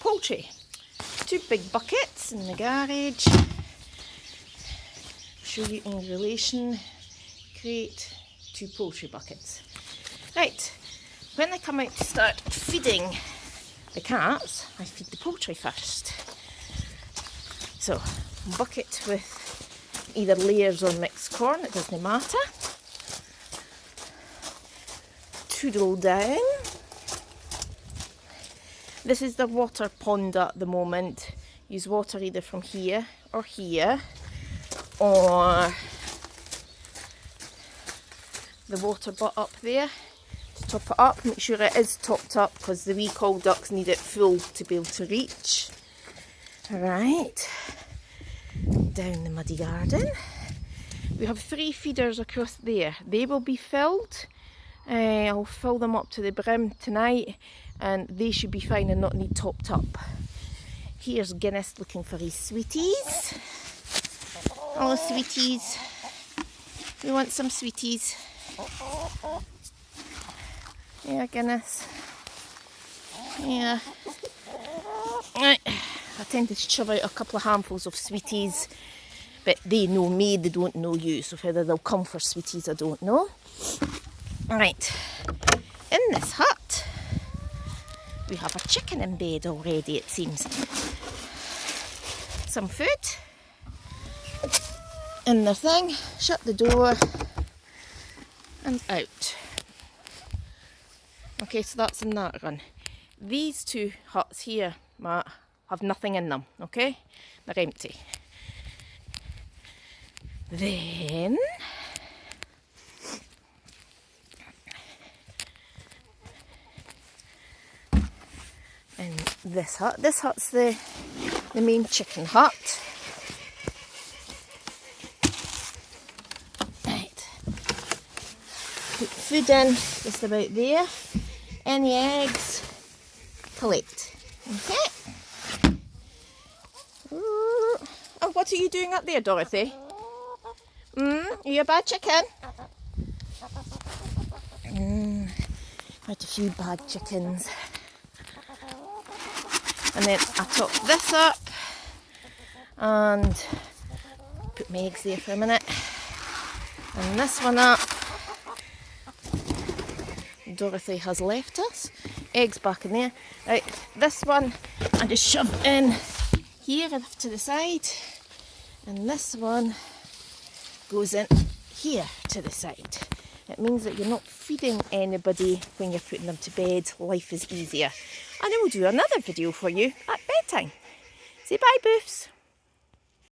poultry. 2 big buckets in the garage. Show you in relation. Crate, 2 poultry buckets. Right, when they come out to start feeding the cats, I feed the poultry first. So, bucket with either layers or mixed corn, it doesn't matter. Toodle down. This is the water pond at the moment. Use water either from here, or the water butt up there to top it up. Make sure it is topped up because the wee coal ducks need it full to be able to reach. Right, down the muddy garden. We have 3 feeders across there. They will be filled. I'll fill them up to the brim tonight and they should be fine and not need topped up. Here's Guinness looking for his sweeties. Hello sweeties. We want some sweeties. Yeah, Guinness. Yeah. Right. I tend to shove out a couple of handfuls of sweeties, but they know me, they don't know you, so whether they'll come for sweeties I don't know. Right, in this hut we have a chicken in bed already, it seems. Some food in the thing, shut the door and out. Okay, so that's in that run. These 2 huts here, Matt, have nothing in them, okay? They're empty. Then in this hut's the main chicken hut. Right. Put food in just about there. Any eggs, collect. Okay. Oh, what are you doing up there, Dorothy? Are you a bad chicken? Quite a few bad chickens. And then I top this up and put my eggs there for a minute. And this one up. Dorothy has left us. Eggs back in there. Right, this one I just shove in here to the side. And this one goes in here to the side. It means that you're not feeding anybody when you're putting them to bed. Life is easier. And I will do another video for you at bedtime. Say bye, Boofs.